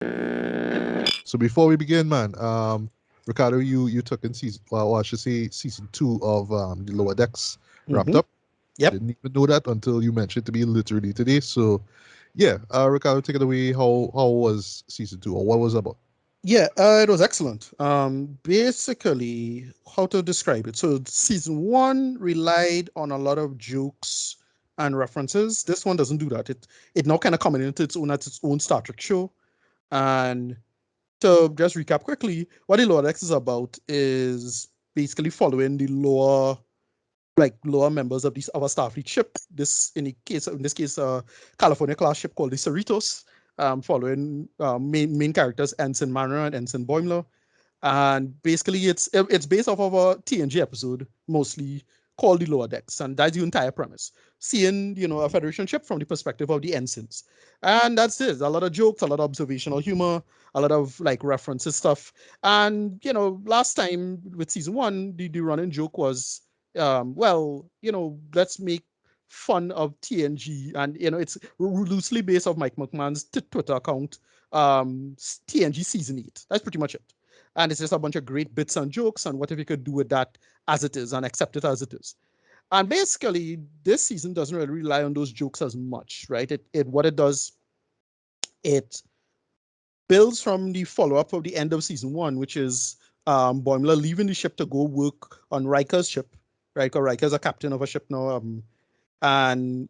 So before we begin, man, Ricardo, you took in well, I should say season 2 of the Lower Decks wrapped Mm-hmm. up. Yep. Didn't even know that until you mentioned it to me literally today. So, yeah, Ricardo, take it away. How was season 2, or what was it about? Yeah, it was excellent. Basically, how to describe it? So, season one relied on a lot of jokes and references. This one doesn't do that. It now kind of coming into its own as its own Star Trek show. And to just recap quickly, what the Lower Decks is about is basically following the lower members of this our Starfleet ship. In this case, California class ship called the Cerritos, following main characters Ensign Mariner and Ensign Boimler. And basically, it's based off of a TNG episode, mostly called the Lower Decks, and that's the entire premise. Seeing a Federation ship from the perspective of the ensigns, and that's it. A lot of jokes, a lot of observational humor, a lot of like references stuff. And last time with season one, the running joke was, let's make fun of TNG, and it's loosely based off Mike McMahon's Twitter account, TNG season 8. That's pretty much it. And it's just a bunch of great bits and jokes and what if you could do with that as it is and accept it as it is. And basically, this season doesn't really rely on those jokes as much, right? It what it does, it builds from the follow-up of the end of season one, which is Boimler leaving the ship to go work on Riker's ship, right? Because Riker's a captain of a ship now, and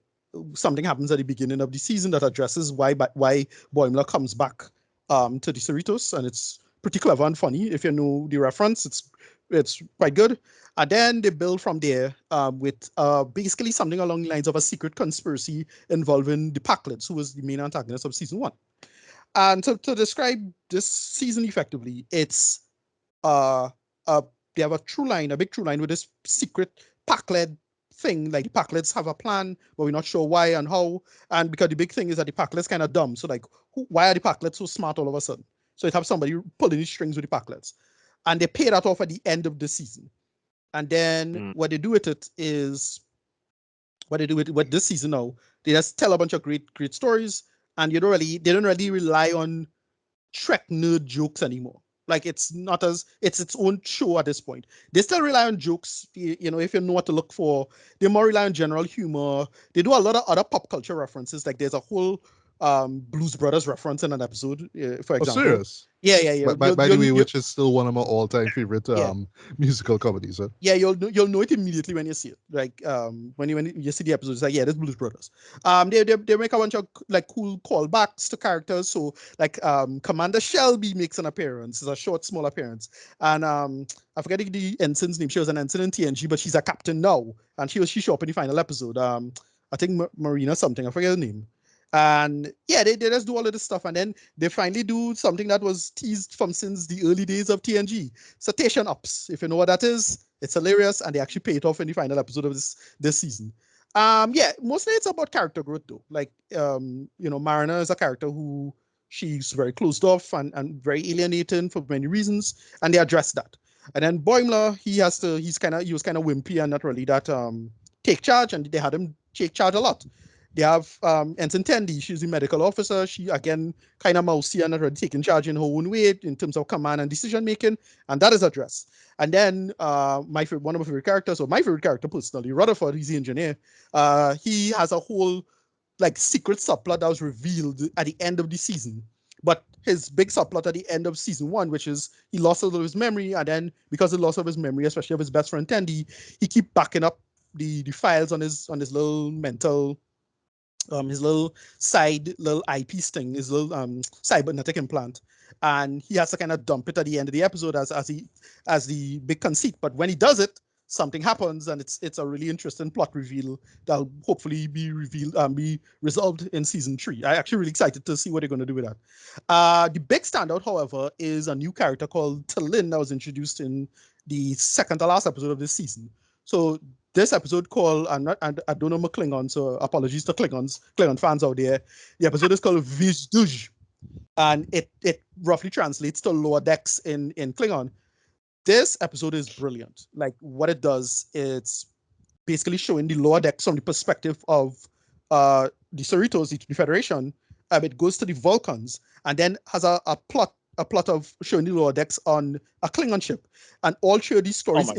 something happens at the beginning of the season that addresses why Boimler comes back to the Cerritos, and it's pretty clever and funny. If you know the reference, it's quite good. And then they build from there with basically something along the lines of a secret conspiracy involving the Packlets, who was the main antagonist of season one. And to describe this season effectively, it's uh, uh, they have a true line, a big true line with this secret Packlet thing. Like the Packlets have a plan, but we're not sure why and how. And because the big thing is that the Packlets kind of dumb. So like, why are the Packlets so smart all of a sudden? So it have somebody pulling the strings with the Packlets, and they pay that off at the end of the season. And then Mm. what they do with it is what they do with this season now. They just tell a bunch of great stories, and they don't really rely on Trek nerd jokes anymore. Like it's not as it's its own show at this point. They still rely on jokes, if you know what to look for. They more rely on general humor. They do a lot of other pop culture references. Like there's a whole Blues Brothers reference in an episode, for Oh, example. serious? Yeah. By the way, which is still one of my all-time favorite Yeah, musical comedies, huh? yeah, you'll know it immediately when you see it. Like when you see the episode, it's like, yeah, this Blues Brothers. They make a bunch of like cool callbacks to characters. So like Commander Shelby makes an appearance. It's a short, small appearance. And I forget the ensign's name. She was an ensign in TNG, but she's a captain now. And she showed up in the final episode. I think Marina something. I forget her name. And yeah, they just do all of this stuff, and then they finally do something that was teased from since the early days of TNG, citation ups. If you know what that is, it's hilarious, and they actually pay it off in the final episode of this season. Yeah, mostly it's about character growth though. Like, Mariner is a character who she's very closed off and very alienating for many reasons, and they address that. And then Boimler, he was kind of wimpy and not really that take charge, and they had him take charge a lot. They have Ensign Tendi. She's the medical officer. She, again, kind of mousy and not really taking charge in her own way in terms of command and decision making, and that is addressed. And then one of my favorite characters, or my favorite character personally, Rutherford, he's the engineer. He has a whole like secret subplot that was revealed at the end of the season. But his big subplot at the end of season one, which is he lost a little of his memory, and then because of the loss of his memory, especially of his best friend Tendi, he keep backing up the files on his little mental his little side little eyepiece thing, his little cybernetic implant, and he has to kind of dump it at the end of the episode as the big conceit. But when he does it, something happens, and it's a really interesting plot reveal that'll hopefully be resolved in season 3. I actually really excited to see what they're going to do with that. The big standout, however, is a new character called Talin that was introduced in the second to last episode of this season. So this episode called I don't know my Klingon, so apologies to Klingon fans out there. The episode is called Vizduj, and it roughly translates to lower decks in Klingon. This episode is brilliant. Like what it does, it's basically showing the lower decks from the perspective of the Cerritos, the Federation, it goes to the Vulcans, and then has a plot of showing the lower decks on a Klingon ship, and all three of these stories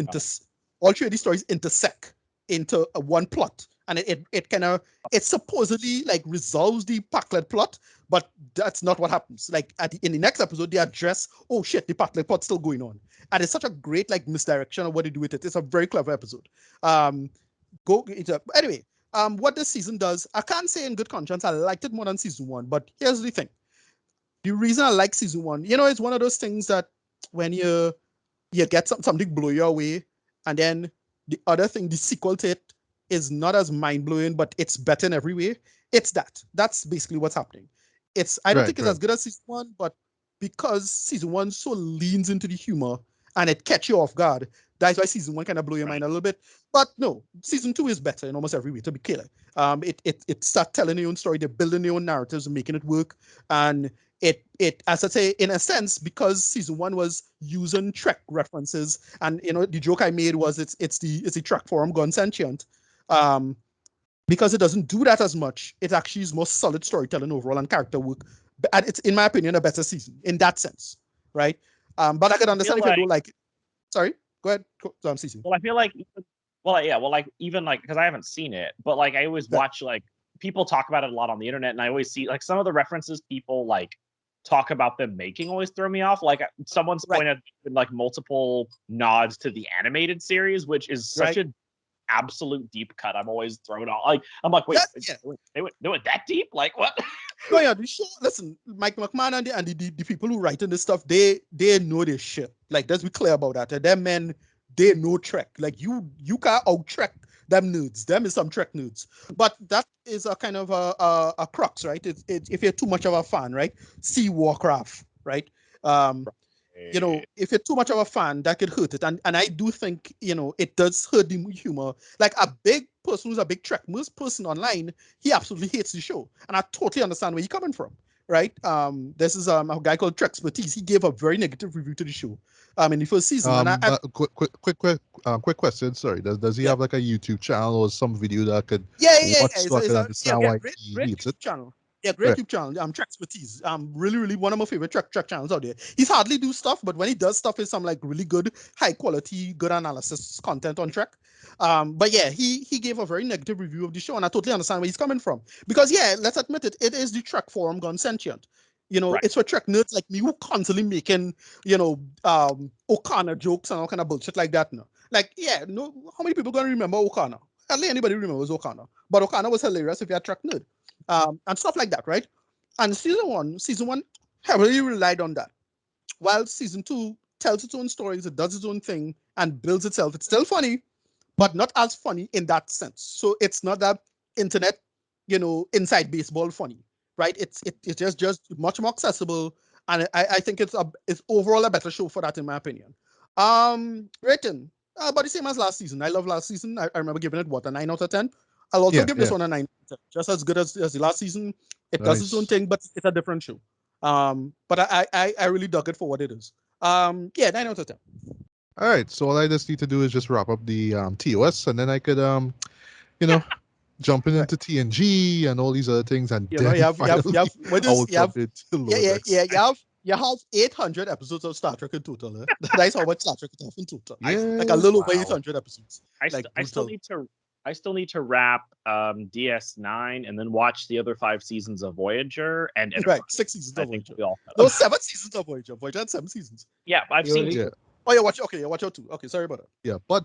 intersect into one plot, and it kind of it supposedly like resolves the Packlet plot, but that's not what happens. Like in the next episode, they address, oh shit, the Packlet plot's still going on, and it's such a great like misdirection of what they do with it. It's a very clever episode. Anyway. What this season does, I can't say in good conscience I liked it more than season 1, but here's the thing. The reason I like season 1, it's one of those things that when you get something blow your away, and then the other thing, the sequel to it, is not as mind-blowing, but it's better in every way. It's that. That's basically what's happening. I don't think it's as good as season 1, but because season 1 so leans into the humor and it catch you off guard, that's why season 1 kind of blow your mind a little bit. But no, season 2 is better in almost every way, to be clear. It starts telling your own story, they're building their own narratives and making it work. And it as I say, in a sense, because season 1 was using Trek references, and the joke I made was it's the Trek form gone sentient. Because it doesn't do that as much, it actually is more solid storytelling overall and character work. And it's, in my opinion, a better season in that sense, right? But I can understand if you don't like it. Sorry, go ahead. I'm ceasing. Well, I feel like, even like, because I haven't seen it, but like I always watch like people talk about it a lot on the internet, and I always see like some of the references people like talk about them making always throw me off. Like someone's pointed like multiple nods to the animated series, which is such an absolute deep cut. I'm always thrown off. Like I'm like, wait, they went that deep? Like what? No, yeah, the show. Listen, Mike McMahon and the people who write in this stuff, they know this shit. Like, let's be clear about that. And them men, they know Trek. Like you can't out Trek them nerds. Them is some Trek nerds. But that is a kind of a crux, right? If you're too much of a fan, right? See Warcraft, right? If you're too much of a fan, that could hurt it. And I do think, it does hurt the humor. Like a big person who's a big Trekmas person online, he absolutely hates the show. And I totally understand where you're coming from, right? This is a guy called Trexpertise. He gave a very negative review to the show in the first season. Quick question. Sorry, does he have like a YouTube channel or some video that I could watch so I can understand why he hates it? Channel. Yeah, great YouTube channel. Trexpertise. Really one of my favorite Trek channels out there. He's hardly do stuff, but when he does stuff, it's some like really good, high quality, good analysis content on Trek. But yeah, he gave a very negative review of the show, and I totally understand where he's coming from. Because yeah, let's admit it, it is the Trek forum gone sentient. It's for Trek nerds like me who constantly making, O'Connor jokes and all kind of bullshit like that. No, like how many people gonna remember O'Connor? Hardly anybody remembers O'Connor. But O'Connor was hilarious if you're a Trek nerd. And stuff like that, right? And season one heavily relied on that. While season 2 tells its own stories, it does its own thing and builds itself. It's still funny, but not as funny in that sense. So it's not that internet, inside baseball funny, right? It's just much more accessible, and I think it's overall a better show for that, in my opinion. Rating, about the same as last season. I love last season. I remember giving it a 9 out of 10. I'll also give this one a 9. Just as good as the last season. It does its own thing, but it's a different show. But I really dug it for what it is. 9 out of 10. All right, so all I just need to do is just wrap up the TOS, and then I could jumping into TNG and all these other things, and you have 800 episodes of Star Trek in total. That's how much Star Trek you have in total. Like a little over 800 episodes. I still need to wrap DS9 and then watch the other 5 seasons of Voyager and right, 6 seasons of Voyager. Those 7 seasons of Voyager. Voyager had 7 seasons. Yeah, I've seen. Yeah. Oh, you watch out too. Okay, sorry about that. Yeah, but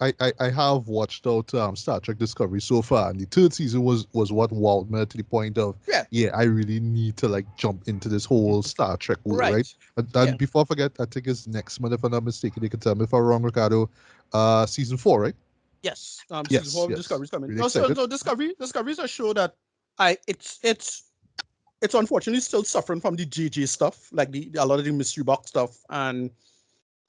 I have watched out Star Trek Discovery so far, and the 3rd season was what wowed me to the point of I really need to like jump into this whole Star Trek world, right? And before I forget, I think it's next month if I'm not mistaken. You can tell me if I'm wrong, Ricardo. Season 4, right? Yes. Season 4 of Discovery's coming. Really so Discovery's a show that it's unfortunately still suffering from the JJ stuff, like a lot of the mystery box stuff, and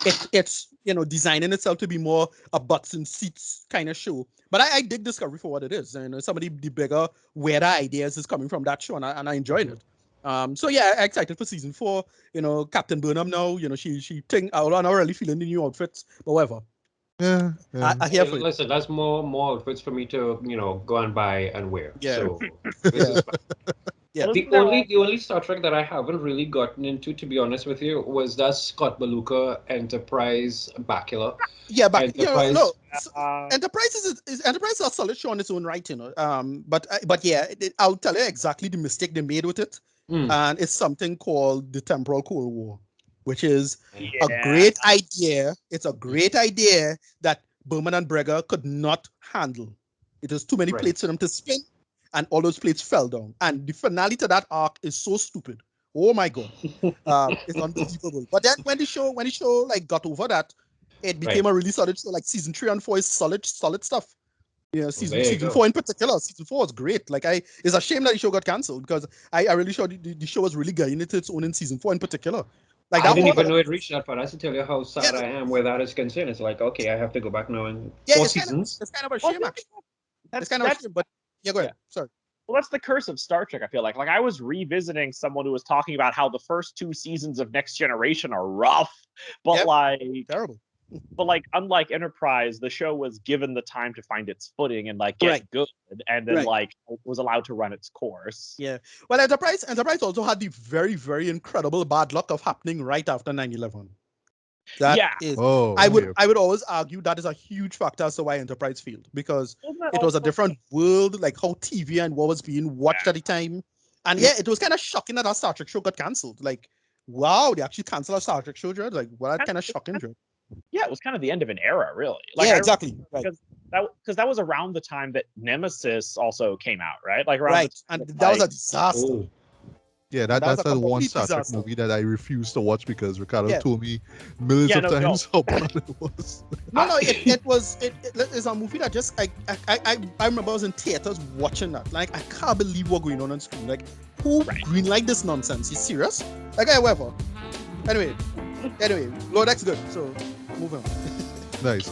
it's designing itself to be more a butts and seats kind of show. But I dig Discovery for what it is. Some of the bigger, weirder ideas is coming from that show, and I enjoyed it. So yeah, I'm excited for season 4. Captain Burnham now. She think I'm not really feeling the new outfits, but whatever. Yeah. I hear for listen, that's more outfits for me to go and buy and wear. Yeah. So this is fine. Yeah. Well, The only Star Trek that I haven't really gotten into, to be honest with you, was that Scott Beluga Enterprise Bacula. Yeah, but Enterprise. Enterprise is a solid show on its own right, but yeah, I'll tell you exactly the mistake they made with it, and it's something called the Temporal Cold War, which is a great idea. It's a great idea that Berman and Breger could not handle. It was too many plates for them to spin, and all those plates fell down. And the finale to that arc is so stupid. Oh my god, it's unbelievable. But then when the show like got over that, it became a really solid show. Like season 3 and 4 is solid stuff. Season 4 in particular. Season 4 was great. Like it's a shame that the show got cancelled because I really thought the show was really getting into its own in season 4 in particular. Like I didn't even know it reached that far. That's to tell you how sad I am where that is concerned. It's like, okay, I have to go back now and 4 seasons. It's kind of a shame, actually. It's kind of a shame, but yeah, go ahead. Sorry. Well, that's the curse of Star Trek, I feel like. Like, I was revisiting someone who was talking about how the first 2 seasons of Next Generation are rough, but terrible. But like, unlike Enterprise, the show was given the time to find its footing and like get good, and then like was allowed to run its course. Yeah. Well, Enterprise also had the very, very incredible bad luck of happening right after 9/11. I would always argue that is a huge factor as to why Enterprise failed, because it was a different world, like how TV and what was being watched at the time. And it was kind of shocking that our Star Trek show got cancelled. Like, wow, they actually canceled a Star Trek show, Jared. Like, well, that's kind of shocking, Jared. Yeah, it was kind of the end of an era, really. Like, yeah, exactly. Because that was around the time that Nemesis also came out, right? Like, and that was a disaster. Yeah, that's the one Star Trek movie that I refused to watch because Ricardo told me millions of times how bad it was. It's a movie that just I remember I was in theaters watching that. Like, I can't believe what's going on screen. Like, who greenlight this nonsense? You serious? Like, whatever. Anyway, Lord, that's good. So move on. Nice.